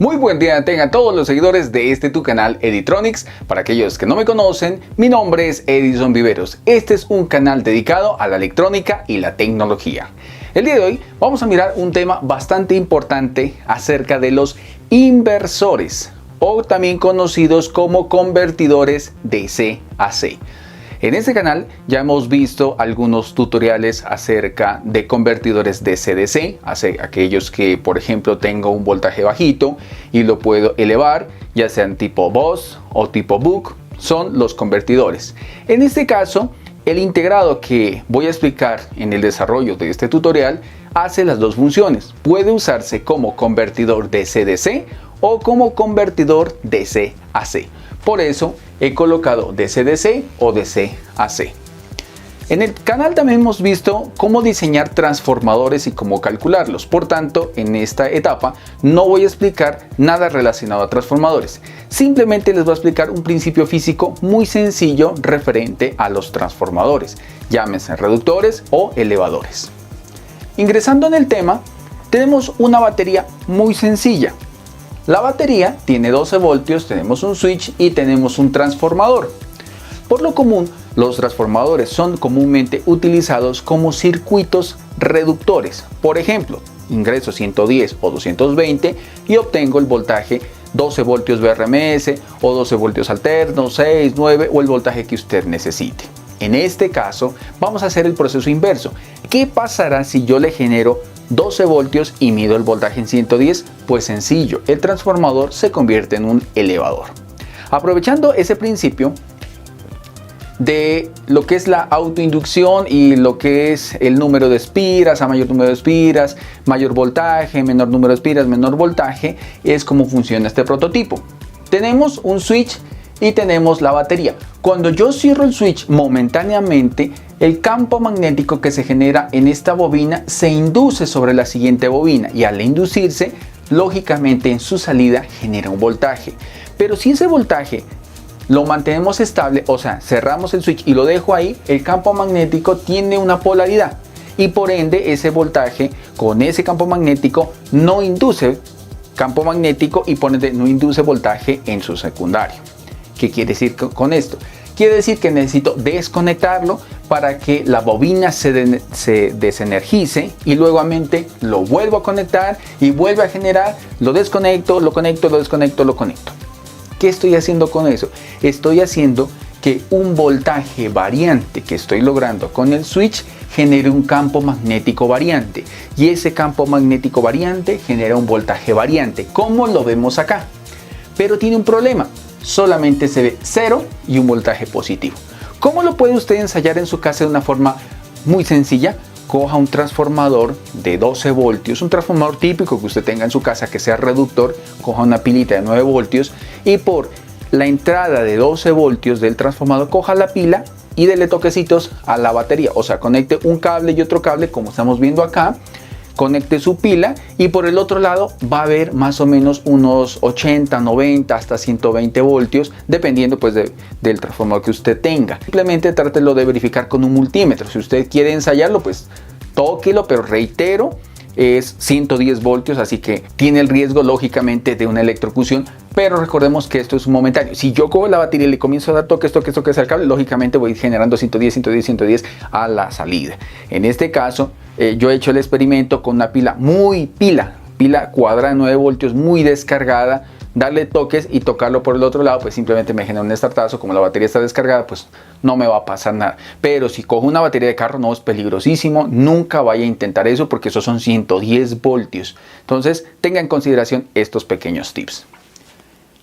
Muy buen día tengan todos los seguidores de tu canal Editronics. Para aquellos que no me conocen, mi nombre es Edison Viveros. Este es un canal dedicado a la electrónica y la tecnología. El día de hoy vamos a mirar un tema bastante importante acerca de los inversores, o también conocidos como convertidores DC a AC. En este canal ya hemos visto algunos tutoriales acerca de convertidores DC-DC, aquellos que por ejemplo tengo un voltaje bajito y lo puedo elevar, ya sean tipo BOS o tipo Buck, son los convertidores. En este caso, el integrado que voy a explicar en el desarrollo de este tutorial hace las dos funciones. Puede usarse como convertidor DC-DC o como convertidor DC-AC. Por eso he colocado DC-DC o DC-AC. En el canal también hemos visto cómo diseñar transformadores y cómo calcularlos. Por tanto, en esta etapa no voy a explicar nada relacionado a transformadores. Simplemente les voy a explicar un principio físico muy sencillo referente a los transformadores, llámense reductores o elevadores. Ingresando en el tema, tenemos una batería muy sencilla. La batería tiene 12 voltios, tenemos un switch y tenemos un transformador. Por lo común, los transformadores son comúnmente utilizados como circuitos reductores. Por ejemplo, ingreso 110 o 220 y obtengo el voltaje 12 voltios BRMS o 12 voltios alternos, 6, 9 o el voltaje que usted necesite. En este caso, vamos a hacer el proceso inverso. ¿Qué pasará si yo le genero 12 voltios y mido el voltaje en 110? Pues sencillo, el transformador se convierte en un elevador. Aprovechando ese principio de lo que es la autoinducción y lo que es el número de espiras, a mayor número de espiras, mayor voltaje, menor número de espiras, menor voltaje, es como funciona este prototipo. Tenemos un switch y tenemos la batería. Cuando yo cierro el switch momentáneamente, el campo magnético que se genera en esta bobina se induce sobre la siguiente bobina y al inducirse, lógicamente en su salida genera un voltaje. Pero si ese voltaje lo mantenemos estable, o sea, cerramos el switch y lo dejo ahí, el campo magnético tiene una polaridad y por ende ese voltaje con ese campo magnético no induce campo magnético y por ende no induce voltaje en su secundario. ¿Qué quiere decir con esto? Quiere decir que necesito desconectarlo para que la bobina se desenergice y luego lo vuelvo a conectar y vuelve a generar, lo desconecto, lo conecto, lo desconecto, lo conecto. ¿Qué estoy haciendo con eso? Estoy haciendo que un voltaje variante que estoy logrando con el switch genere un campo magnético variante y ese campo magnético variante genera un voltaje variante, como lo vemos acá. Pero tiene un problema. Solamente se ve 0 y un voltaje positivo. ¿Cómo lo puede usted ensayar en su casa de una forma muy sencilla? Coja un transformador de 12 voltios, un transformador típico que usted tenga en su casa que sea reductor, coja una pilita de 9 voltios y por la entrada de 12 voltios del transformador coja la pila y dele toquecitos a la batería, o sea, conecte un cable y otro cable como estamos viendo acá. Conecte su pila y por el otro lado va a haber más o menos unos 80, 90 hasta 120 voltios dependiendo pues del transformador que usted tenga. Simplemente trátelo de verificar con un multímetro. Si usted quiere ensayarlo pues tóquelo, pero reitero, es 110 voltios, así que tiene el riesgo lógicamente de una electrocución, pero recordemos que esto es un momentáneo. Si yo cojo la batería y le comienzo a dar toques al cable, lógicamente voy generando 110, 110, 110 a la salida. En este caso, yo he hecho el experimento con una pila cuadrada de 9 voltios, muy descargada, darle toques y tocarlo por el otro lado, pues simplemente me genera un estartazo. Como la batería está descargada, pues no me va a pasar nada. Pero si cojo una batería de carro, no, es peligrosísimo. Nunca vaya a intentar eso porque esos son 110 voltios. Entonces, tenga en consideración estos pequeños tips.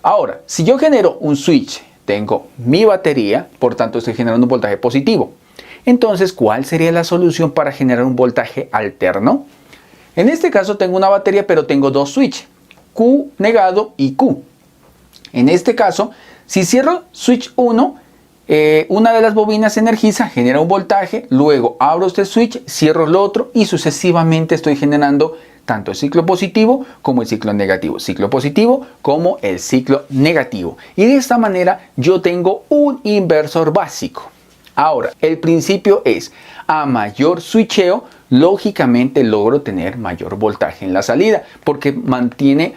Ahora, si yo genero un switch, tengo mi batería, por tanto estoy generando un voltaje positivo. Entonces, ¿cuál sería la solución para generar un voltaje alterno? En este caso tengo una batería, pero tengo dos switches. Q negado y Q. En este caso, si cierro switch 1, una de las bobinas se energiza, genera un voltaje, luego abro este switch, cierro el otro y sucesivamente estoy generando tanto el ciclo positivo como el ciclo negativo, ciclo positivo como el ciclo negativo. Y de esta manera yo tengo un inversor básico. Ahora, el principio es, a mayor switcheo, lógicamente logro tener mayor voltaje en la salida, porque mantiene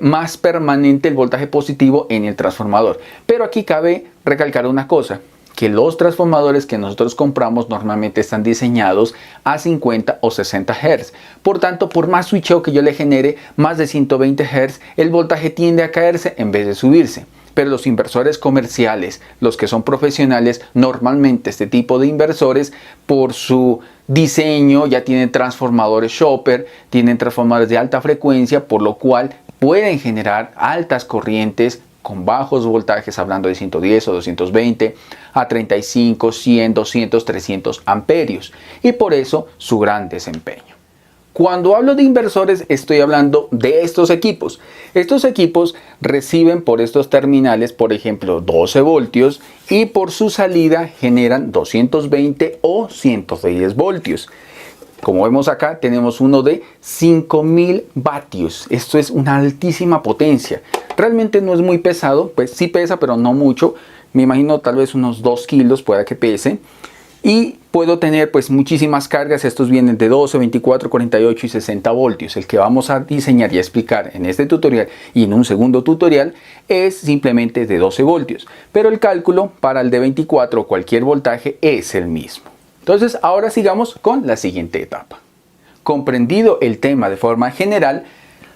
más permanente el voltaje positivo en el transformador. Pero aquí cabe recalcar una cosa, que los transformadores que nosotros compramos normalmente están diseñados a 50 o 60 Hz. Por tanto, por más switcheo que yo le genere, más de 120 Hz, el voltaje tiende a caerse en vez de subirse. Pero los inversores comerciales, los que son profesionales, normalmente este tipo de inversores, por su diseño, ya tienen transformadores Chopper, tienen transformadores de alta frecuencia, por lo cual pueden generar altas corrientes con bajos voltajes, hablando de 110 o 220 a 35, 100, 200, 300 amperios, y por eso su gran desempeño. Cuando hablo de inversores, estoy hablando de estos equipos. Estos equipos reciben por estos terminales, por ejemplo, 12 voltios y por su salida generan 220 o 110 voltios. Como vemos acá, tenemos uno de 5000 vatios. Esto es una altísima potencia. Realmente no es muy pesado, pues sí pesa, pero no mucho. Me imagino tal vez unos 2 kilos pueda que pese. Y puedo tener pues muchísimas cargas. Estos vienen de 12, 24, 48 y 60 voltios. El que vamos a diseñar y a explicar en este tutorial y en un segundo tutorial es simplemente de 12 voltios. Pero el cálculo para el de 24 o cualquier voltaje es el mismo. Entonces ahora sigamos con la siguiente etapa. Comprendido el tema de forma general,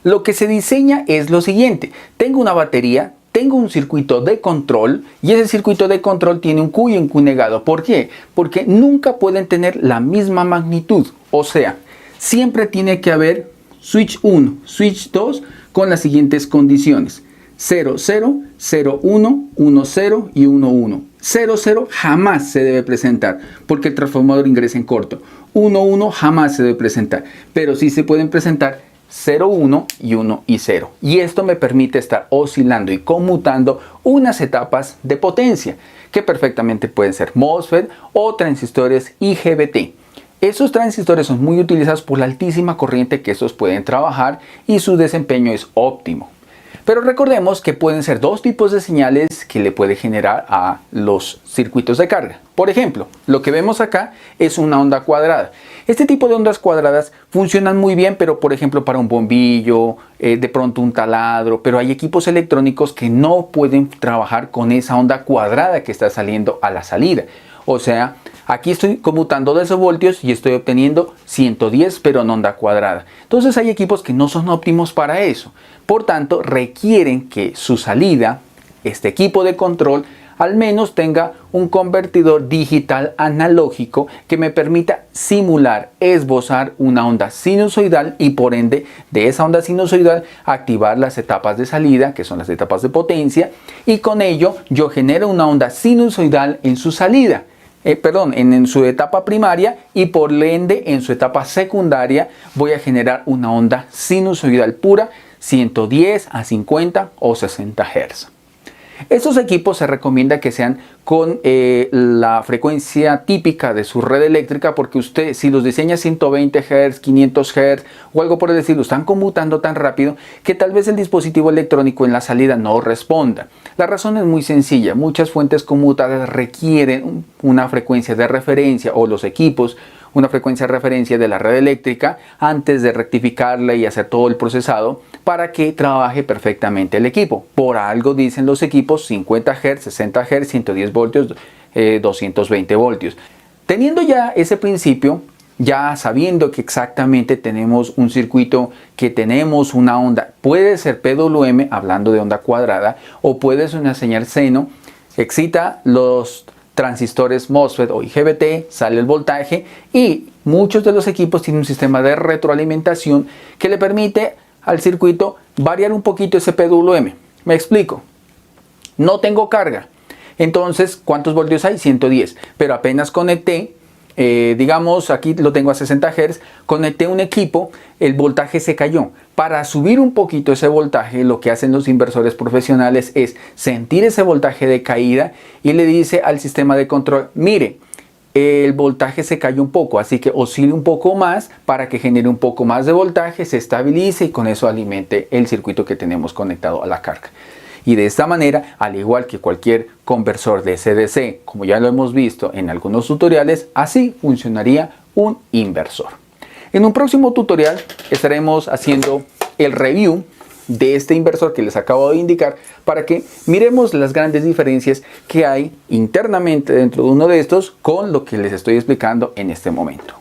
lo que se diseña es lo siguiente. Tengo una batería, tengo un circuito de control y ese circuito de control tiene un Q y un Q negado. ¿Por qué? Porque nunca pueden tener la misma magnitud. O sea, siempre tiene que haber switch 1, switch 2 con las siguientes condiciones. 0, 0, 0, 1, 1, 0 y 1, 1. 0, 0 jamás se debe presentar porque el transformador ingresa en corto. 1, 1 jamás se debe presentar, pero sí se pueden presentar 0, 1 y 1 y 0. Y esto me permite estar oscilando y conmutando unas etapas de potencia que perfectamente pueden ser MOSFET o transistores IGBT. Esos transistores son muy utilizados por la altísima corriente que estos pueden trabajar y su desempeño es óptimo. Pero recordemos que pueden ser dos tipos de señales que le puede generar a los circuitos de carga. Por ejemplo, lo que vemos acá es una onda cuadrada. Este tipo de ondas cuadradas funcionan muy bien, pero por ejemplo para un bombillo, de pronto un taladro, pero hay equipos electrónicos que no pueden trabajar con esa onda cuadrada que está saliendo a la salida. O sea, aquí estoy conmutando 12 voltios y estoy obteniendo 110 pero en onda cuadrada. Entonces hay equipos que no son óptimos para eso. Por tanto, requieren que su salida, este equipo de control, al menos tenga un convertidor digital analógico que me permita simular, esbozar una onda sinusoidal y por ende de esa onda sinusoidal activar las etapas de salida, que son las etapas de potencia, y con ello yo genero una onda sinusoidal en su salida. En su etapa primaria y por ende en su etapa secundaria voy a generar una onda sinusoidal pura 110 a 50 o 60 Hz. Estos equipos se recomienda que sean con la frecuencia típica de su red eléctrica porque usted si los diseña 120 Hz, 500 Hz o algo por el estilo, están conmutando tan rápido que tal vez el dispositivo electrónico en la salida no responda. La razón es muy sencilla, muchas fuentes conmutadas requieren una frecuencia de referencia o los equipos una frecuencia de referencia de la red eléctrica antes de rectificarla y hacer todo el procesado para que trabaje perfectamente el equipo. Por algo dicen los equipos 50 Hz, 60 Hz, 110 voltios, 220 voltios. Teniendo ya ese principio, ya sabiendo que exactamente tenemos un circuito, que tenemos una onda, puede ser PWM, hablando de onda cuadrada, o puede ser una señal seno, excita los transistores MOSFET o IGBT, sale el voltaje y muchos de los equipos tienen un sistema de retroalimentación que le permite al circuito variar un poquito ese PWM. Me explico. No tengo carga. Entonces, ¿cuántos voltios hay? 110. Pero apenas conecté, digamos, aquí lo tengo a 60 Hz, conecté un equipo, el voltaje se cayó. Para subir un poquito ese voltaje, lo que hacen los inversores profesionales es sentir ese voltaje de caída y le dice al sistema de control, mire, el voltaje se cayó un poco, así que oscile un poco más para que genere un poco más de voltaje, se estabilice y con eso alimente el circuito que tenemos conectado a la carga. Y de esta manera, al igual que cualquier conversor de DC-DC, como ya lo hemos visto en algunos tutoriales, así funcionaría un inversor. En un próximo tutorial estaremos haciendo el review de este inversor que les acabo de indicar para que miremos las grandes diferencias que hay internamente dentro de uno de estos con lo que les estoy explicando en este momento.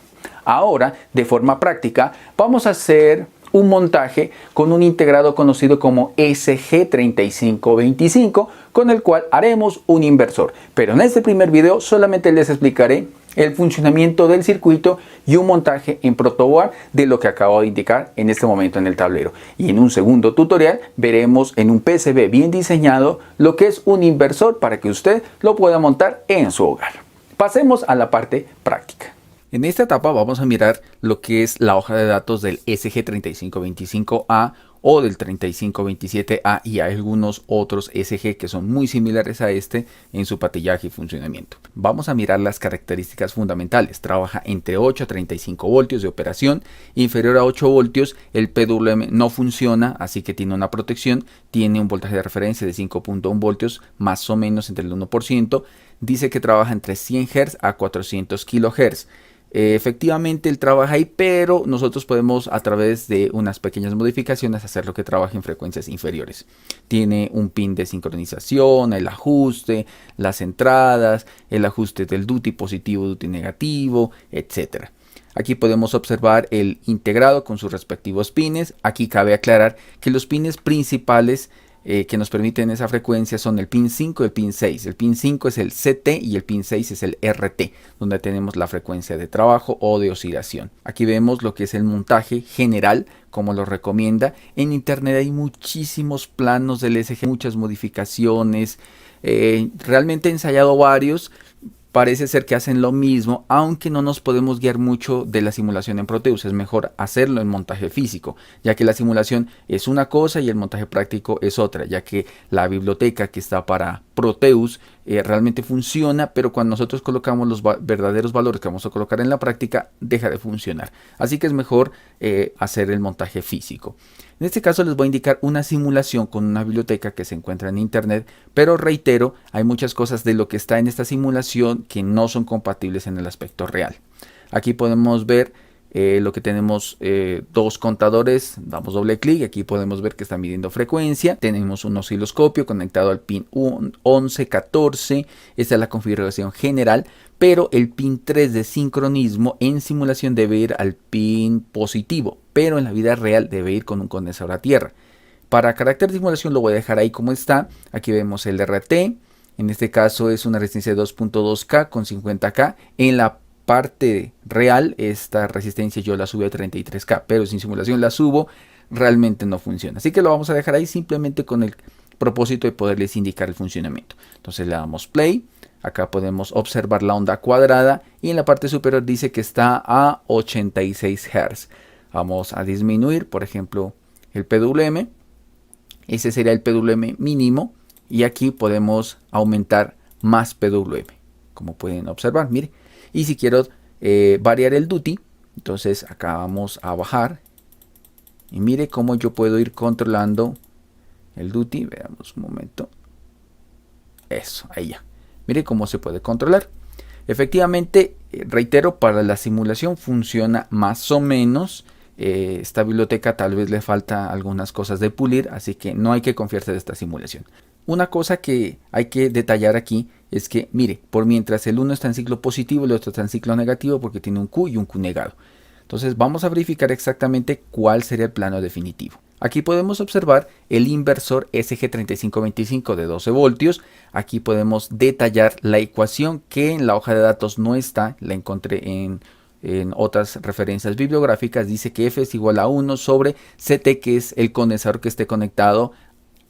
Ahora, de forma práctica, vamos a hacer un montaje con un integrado conocido como SG3525, con el cual haremos un inversor. Pero en este primer video solamente les explicaré el funcionamiento del circuito y un montaje en protoboard de lo que acabo de indicar en este momento en el tablero. Y en un segundo tutorial veremos en un PCB bien diseñado lo que es un inversor para que usted lo pueda montar en su hogar. Pasemos a la parte práctica. En esta etapa vamos a mirar lo que es la hoja de datos del SG3525A o del 3527A, y hay algunos otros SG que son muy similares a este en su patillaje y funcionamiento. Vamos a mirar las características fundamentales. Trabaja entre 8 a 35 voltios de operación, inferior a 8 voltios el PWM no funciona, así que tiene una protección, tiene un voltaje de referencia de 5.1 voltios, más o menos entre el 1%, dice que trabaja entre 100 Hz a 400 kHz. Efectivamente él trabaja ahí, pero nosotros podemos a través de unas pequeñas modificaciones hacer lo que trabaje en frecuencias inferiores. Tiene un pin de sincronización, el ajuste, las entradas, el ajuste del duty positivo, duty negativo, etc. Aquí podemos observar el integrado con sus respectivos pines. Aquí cabe aclarar que los pines principales que nos permiten esa frecuencia son el pin 5 y el pin 6. El pin 5 es el CT y el pin 6 es el RT, donde tenemos la frecuencia de trabajo o de oscilación. Aquí vemos lo que es el montaje general, como lo recomienda. En internet hay muchísimos planos del SG, muchas modificaciones. Realmente he ensayado varios. Parece ser que hacen lo mismo, aunque no nos podemos guiar mucho de la simulación en Proteus. Es mejor hacerlo en montaje físico, ya que la simulación es una cosa y el montaje práctico es otra, ya que la biblioteca que está para Proteus realmente funciona, pero cuando nosotros colocamos los verdaderos valores que vamos a colocar en la práctica, deja de funcionar. Así que es mejor hacer el montaje físico. En este caso les voy a indicar una simulación con una biblioteca que se encuentra en internet, pero reitero, hay muchas cosas de lo que está en esta simulación que no son compatibles en el aspecto real. Aquí podemos ver lo que tenemos, dos contadores, damos doble clic, aquí podemos ver que está midiendo frecuencia. Tenemos un osciloscopio conectado al pin 11, 14, esta es la configuración general, pero el pin 3 de sincronismo en simulación debe ir al pin positivo, pero en la vida real debe ir con un condensador a tierra. Para carácter de simulación lo voy a dejar ahí como está. Aquí vemos el RT, en este caso es una resistencia de 2.2K con 50K. En la parte real esta resistencia yo la subí a 33K, pero sin simulación la subo, realmente no funciona. Así que lo vamos a dejar ahí simplemente con el propósito de poderles indicar el funcionamiento. Entonces le damos play. Acá podemos observar la onda cuadrada y en la parte superior dice que está a 86 Hz. Vamos a disminuir, por ejemplo, el PWM. Ese sería el PWM mínimo y aquí podemos aumentar más PWM, como pueden observar, mire. Y si quiero variar el duty, entonces acá vamos a bajar y mire cómo yo puedo ir controlando el duty. Veamos un momento. Eso, ahí ya. Mire cómo se puede controlar. Efectivamente, reitero, para la simulación funciona más o menos. Esta biblioteca tal vez le falta algunas cosas de pulir, así que no hay que confiarse de esta simulación. Una cosa que hay que detallar aquí es que, mire, por mientras el uno está en ciclo positivo, el otro está en ciclo negativo porque tiene un Q y un Q negado. Entonces vamos a verificar exactamente cuál sería el plano definitivo. Aquí podemos observar el inversor SG3525 de 12 voltios. Aquí podemos detallar la ecuación que en la hoja de datos no está, la encontré en otras referencias bibliográficas. Dice que F es igual a 1 sobre CT, que es el condensador que esté conectado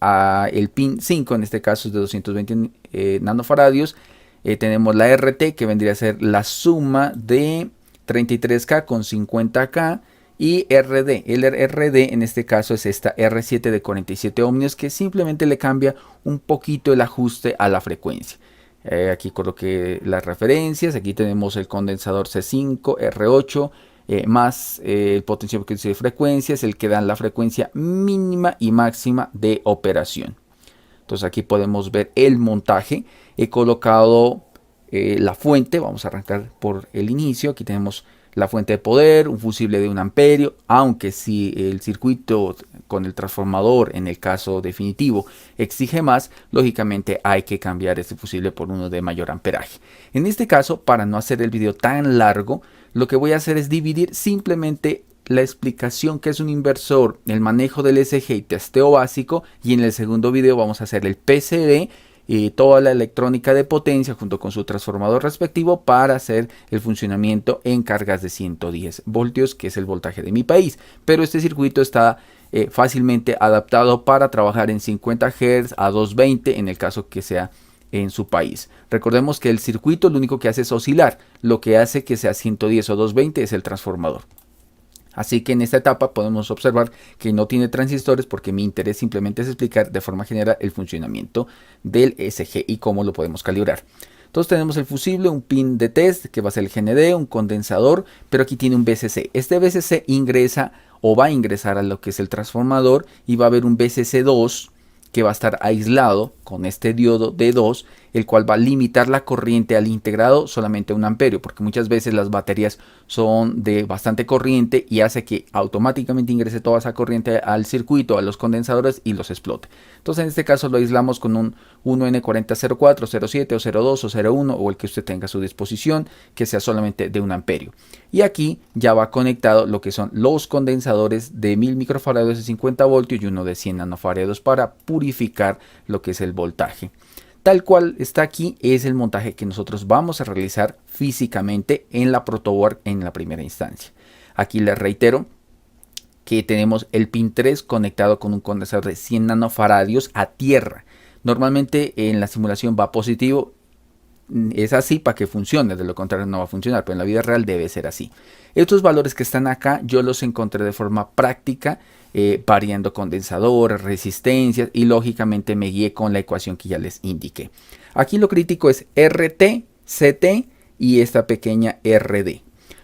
a el pin 5, en este caso es de 220 nanofaradios. Tenemos la RT, que vendría a ser la suma de 33K con 50K. Y RD, el RD en este caso es esta R7 de 47 ohmios, que simplemente le cambia un poquito el ajuste a la frecuencia. Aquí coloqué las referencias. Aquí tenemos el condensador C5, R8, más el potenciómetro de frecuencias, el que da la frecuencia mínima y máxima de operación. Entonces aquí podemos ver el montaje. He colocado la fuente. Vamos a arrancar por el inicio. Aquí tenemos la fuente de poder, un fusible de 1 amperio, aunque si el circuito con el transformador, en el caso definitivo, exige más, lógicamente hay que cambiar este fusible por uno de mayor amperaje. En este caso, para no hacer el video tan largo, lo que voy a hacer es dividir simplemente la explicación que es un inversor, el manejo del ECG y testeo básico, y en el segundo video vamos a hacer el PCB y toda la electrónica de potencia junto con su transformador respectivo para hacer el funcionamiento en cargas de 110 voltios, que es el voltaje de mi país. Pero este circuito está fácilmente adaptado para trabajar en 50 Hz a 220 en el caso que sea en su país. Recordemos que el circuito lo único que hace es oscilar, lo que hace que sea 110 o 220 es el transformador. Así que en esta etapa podemos observar que no tiene transistores porque mi interés simplemente es explicar de forma general el funcionamiento del ECG y cómo lo podemos calibrar. Entonces tenemos el fusible, un pin de test que va a ser el GND, un condensador, pero aquí tiene un VCC. Este VCC ingresa o va a ingresar a lo que es el transformador y va a haber un VCC2 que va a estar aislado con este diodo D2, el cual va a limitar la corriente al integrado solamente a 1 amperio, porque muchas veces las baterías son de bastante corriente y hace que automáticamente ingrese toda esa corriente al circuito, a los condensadores y los explote. Entonces en este caso lo aislamos con un 1N4004, 07 o 02 o 01 o el que usted tenga a su disposición, que sea solamente de 1 amperio. Y aquí ya va conectado lo que son los condensadores de 1000 microfarados de 50 voltios y uno de 100 nanofarados para purificar lo que es el voltaje. Tal cual está aquí es el montaje que nosotros vamos a realizar físicamente en la protoboard en la primera instancia. Aquí les reitero que tenemos el pin 3 conectado con un condensador de 100 nanofaradios a tierra. Normalmente en la simulación va positivo, es así para que funcione, de lo contrario no va a funcionar, pero en la vida real debe ser así. Estos valores que están acá yo los encontré de forma práctica, variando condensadores, resistencias y lógicamente me guié con la ecuación que ya les indiqué. Aquí lo crítico es RT, CT y esta pequeña RD.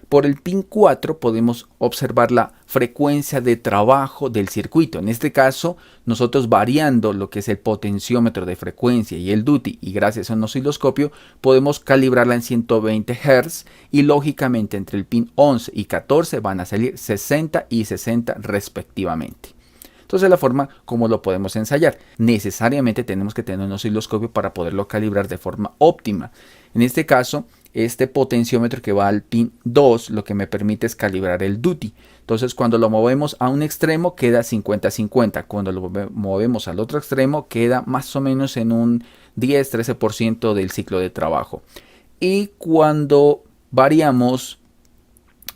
Por el pin 4 podemos observar la frecuencia de trabajo del circuito. En este caso, nosotros variando lo que es el potenciómetro de frecuencia y el duty, y gracias a un osciloscopio, podemos calibrarla en 120 Hz y lógicamente entre el pin 11 y 14 van a salir 60 y 60 respectivamente. Entonces la forma como lo podemos ensayar. Necesariamente tenemos que tener un osciloscopio para poderlo calibrar de forma óptima. En este caso, este potenciómetro que va al pin 2 lo que me permite es calibrar el duty. Entonces cuando lo movemos a un extremo queda 50-50. Cuando lo movemos al otro extremo queda más o menos en un 10-13% del ciclo de trabajo. Y cuando variamos...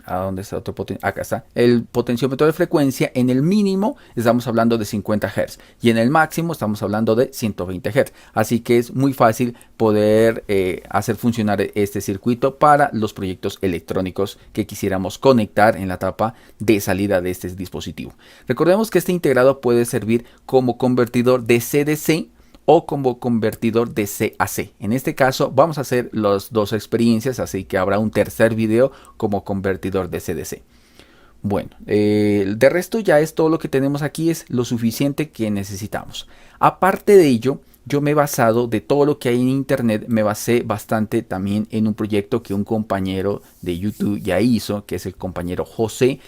¿A dónde está otro potenciómetro? Acá está. El potenciómetro de frecuencia en el mínimo estamos hablando de 50 Hz y en el máximo estamos hablando de 120 Hz. Así que es muy fácil poder hacer funcionar este circuito para los proyectos electrónicos que quisiéramos conectar en la etapa de salida de este dispositivo. Recordemos que este integrado puede servir como convertidor de CDC o como convertidor de C a C. En este caso vamos a hacer las dos experiencias, así que habrá un tercer video como convertidor de CDC. Bueno, de resto ya es todo lo que tenemos aquí, es lo suficiente que necesitamos. Aparte de ello, yo me he basado de todo lo que hay en internet, me basé bastante también en un proyecto que un compañero de YouTube ya hizo, que es el compañero José,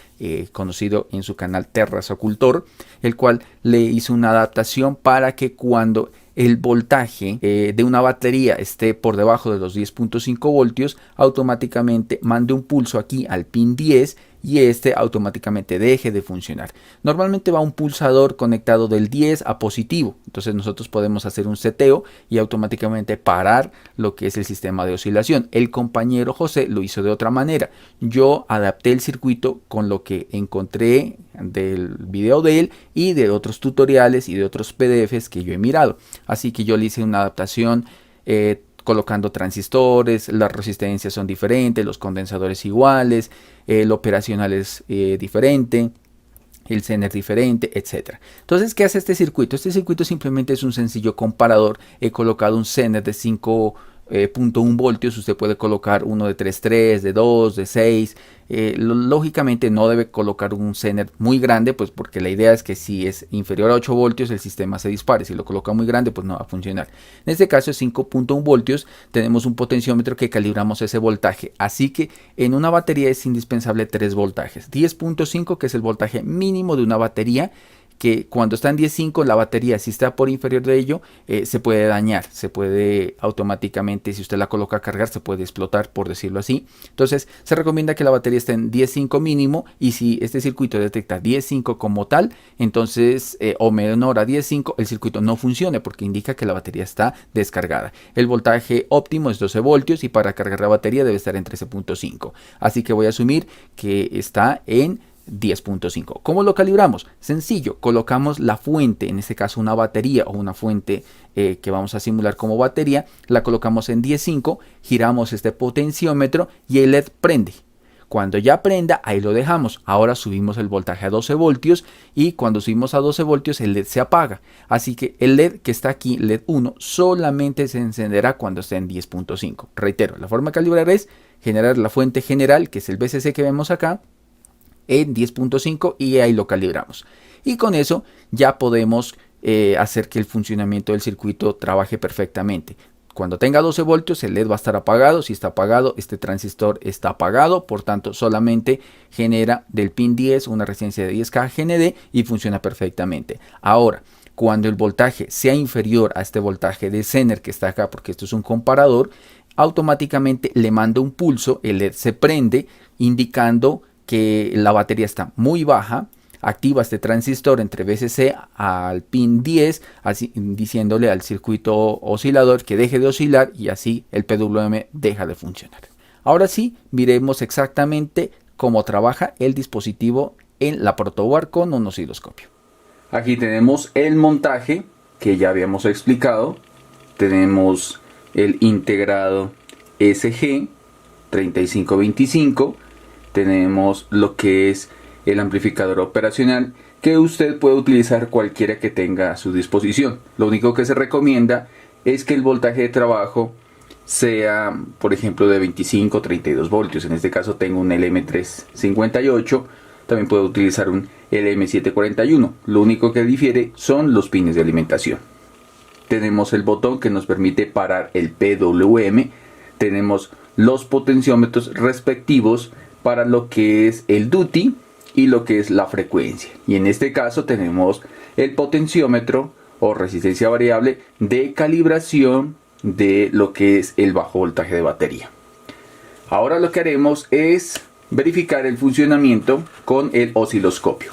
conocido en su canal Terras Ocultor, el cual le hizo una adaptación para que cuando el voltaje de una batería esté por debajo de los 10.5 voltios, automáticamente mande un pulso aquí al pin 10 y este automáticamente deje de funcionar. Normalmente va un pulsador conectado del 10 a positivo, entonces nosotros podemos hacer un seteo y automáticamente parar lo que es el sistema de oscilación. El compañero José lo hizo de otra manera. Yo adapté el circuito con lo que encontré del video de él y de otros tutoriales y de otros PDFs que yo he mirado. Así que yo le hice una adaptación colocando transistores, las resistencias son diferentes, los condensadores iguales, el operacional es diferente, el Zener diferente, etc. Entonces, ¿qué hace este circuito? Este circuito simplemente es un sencillo comparador. He colocado un Zener de 5.1 voltios, usted puede colocar uno de 3.3, de 2, de 6. Lógicamente no debe colocar un Zener muy grande, pues porque la idea es que si es inferior a 8 voltios el sistema se dispare. Si lo coloca muy grande, pues no va a funcionar. En este caso es 5.1 voltios, tenemos un potenciómetro que calibramos ese voltaje. Así que en una batería es indispensable 3 voltajes. 10.5, que es el voltaje mínimo de una batería, que cuando está en 10.5 la batería, si está por inferior de ello, se puede dañar, se puede automáticamente, si usted la coloca a cargar, se puede explotar, por decirlo así. Entonces se recomienda que la batería esté en 10.5 mínimo, y si este circuito detecta 10.5 como tal, entonces o menor a 10.5, el circuito no funciona porque indica que la batería está descargada. El voltaje óptimo es 12 voltios y para cargar la batería debe estar en 13.5. Así que voy a asumir que está en 10.5. ¿Cómo lo calibramos? Sencillo, colocamos la fuente, en este caso una batería o una fuente que vamos a simular como batería, la colocamos en 10.5, giramos este potenciómetro y el LED prende. Cuando ya prenda, ahí lo dejamos. Ahora subimos el voltaje a 12 voltios y cuando subimos a 12 voltios el LED se apaga. Así que el LED que está aquí, LED 1, solamente se encenderá cuando esté en 10.5. Reitero, la forma de calibrar es generar la fuente general, que es el VCC que vemos acá, en 10.5 y ahí lo calibramos. Y con eso ya podemos hacer que el funcionamiento del circuito trabaje perfectamente. Cuando tenga 12 voltios el LED va a estar apagado. Si está apagado, este transistor está apagado, por tanto solamente genera del pin 10 una resistencia de 10K GND y funciona perfectamente. Ahora, cuando el voltaje sea inferior a este voltaje de Zener que está acá, porque esto es un comparador, automáticamente le manda un pulso, el LED se prende indicando que la batería está muy baja, activa este transistor entre VCC al pin 10, así, diciéndole al circuito oscilador que deje de oscilar y así el PWM deja de funcionar. Ahora sí, miremos exactamente cómo trabaja el dispositivo en la protoboard con un osciloscopio. Aquí tenemos el montaje que ya habíamos explicado. Tenemos el integrado SG 3525. Tenemos lo que es el amplificador operacional, que usted puede utilizar cualquiera que tenga a su disposición. Lo único que se recomienda es que el voltaje de trabajo sea, por ejemplo, de 25 o 32 voltios. En este caso tengo un LM358, también puedo utilizar un LM741. Lo único que difiere son los pines de alimentación. Tenemos el botón que nos permite parar el PWM. Tenemos los potenciómetros respectivos para lo que es el duty y lo que es la frecuencia. Y en este caso tenemos el potenciómetro o resistencia variable de calibración de lo que es el bajo voltaje de batería. Ahora lo que haremos es verificar el funcionamiento con el osciloscopio.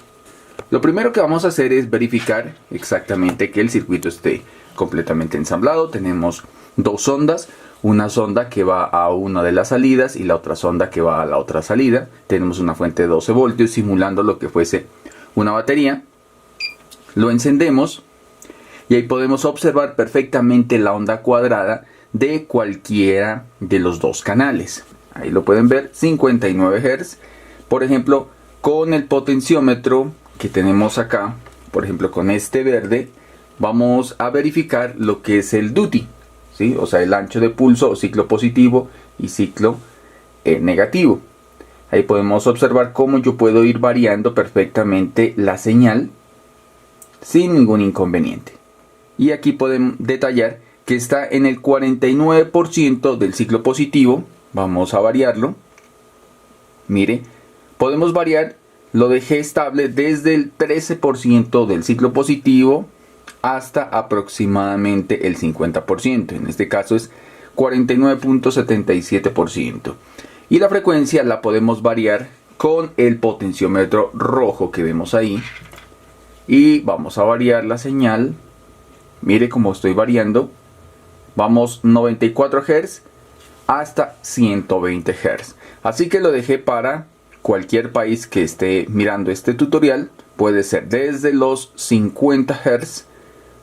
Lo primero que vamos a hacer es verificar exactamente que el circuito esté completamente ensamblado. Tenemos dos sondas, una sonda que va a una de las salidas y la otra sonda que va a la otra salida. Tenemos una fuente de 12 voltios simulando lo que fuese una batería. Lo encendemos y ahí podemos observar perfectamente la onda cuadrada de cualquiera de los dos canales. Ahí lo pueden ver, 59 Hz. Por ejemplo, con el potenciómetro que tenemos acá, por ejemplo con este verde, vamos a verificar lo que es el duty, ¿sí? O sea, el ancho de pulso o ciclo positivo y ciclo negativo. Ahí podemos observar cómo yo puedo ir variando perfectamente la señal sin ningún inconveniente. Y aquí podemos detallar que está en el 49% del ciclo positivo. Vamos a variarlo. Mire, podemos variar, lo dejé estable desde el 13% del ciclo positivo hasta aproximadamente el 50%. En este caso es 49.77%. Y la frecuencia la podemos variar con el potenciómetro rojo que vemos ahí. Y vamos a variar la señal. Mire cómo estoy variando. Vamos 94 Hz hasta 120 Hz. Así que lo dejé para cualquier país que esté mirando este tutorial. Puede ser desde los 50 Hz.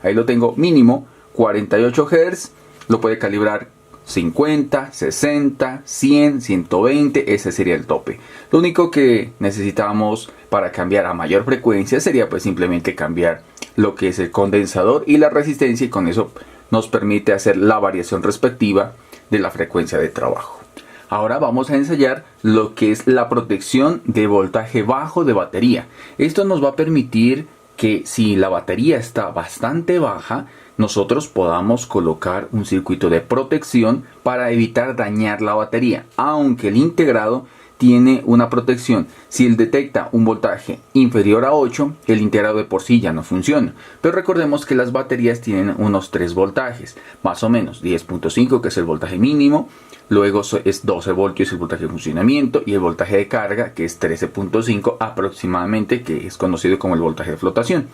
Ahí lo tengo mínimo 48 Hz. Lo puede calibrar 50, 60, 100, 120. Ese sería el tope. Lo único que necesitamos para cambiar a mayor frecuencia sería pues simplemente cambiar lo que es el condensador y la resistencia, y con eso nos permite hacer la variación respectiva de la frecuencia de trabajo. Ahora vamos a ensayar lo que es la protección de voltaje bajo de batería. Esto nos va a permitir que si la batería está bastante baja, nosotros podamos colocar un circuito de protección para evitar dañar la batería, aunque el integrado tiene una protección. Si él detecta un voltaje inferior a 8, el integrado de por sí ya no funciona. Pero recordemos que las baterías tienen unos 3 voltajes, más o menos 10.5, que es el voltaje mínimo. Luego es 12 voltios el voltaje de funcionamiento y el voltaje de carga, que es 13.5 aproximadamente, que es conocido como el voltaje de flotación.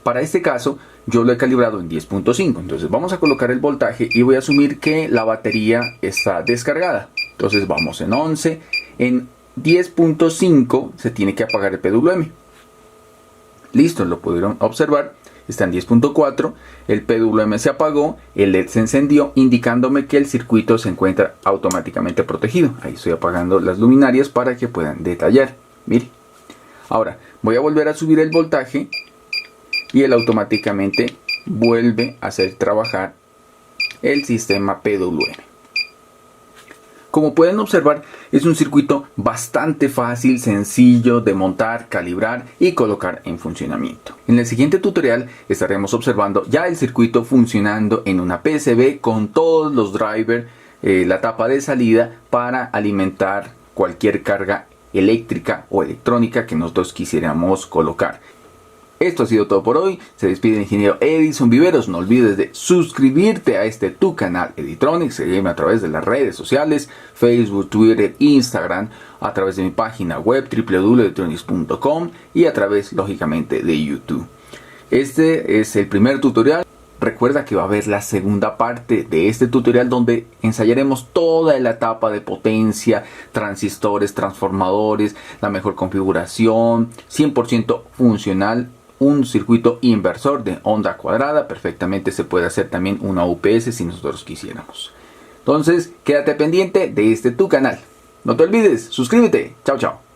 Para este caso yo lo he calibrado en 10.5. Entonces vamos a colocar el voltaje y voy a asumir que la batería está descargada. Entonces vamos en 11. En 10.5 se tiene que apagar el PWM. Listo, lo pudieron observar. Está en 10.4, el PWM se apagó, el LED se encendió, indicándome que el circuito se encuentra automáticamente protegido. Ahí estoy apagando las luminarias para que puedan detallar. Mire. Ahora voy a volver a subir el voltaje y él automáticamente vuelve a hacer trabajar el sistema PWM. Como pueden observar, es un circuito bastante fácil, sencillo de montar, calibrar y colocar en funcionamiento. En el siguiente tutorial estaremos observando ya el circuito funcionando en una PCB con todos los drivers, la tapa de salida para alimentar cualquier carga eléctrica o electrónica que nosotros quisiéramos colocar. Esto ha sido todo por hoy. Se despide el ingeniero Edison Viveros. No olvides de suscribirte a tu canal Editronics. Seguirme a través de las redes sociales, Facebook, Twitter, Instagram, a través de mi página web www.editronics.com y a través, lógicamente, de YouTube. Este es el primer tutorial. Recuerda que va a haber la segunda parte de este tutorial donde ensayaremos toda la etapa de potencia, transistores, transformadores, la mejor configuración, 100% funcional. Un circuito inversor de onda cuadrada, perfectamente se puede hacer también una UPS si nosotros quisiéramos. Entonces, quédate pendiente de tu canal. No te olvides, suscríbete. Chao, chao.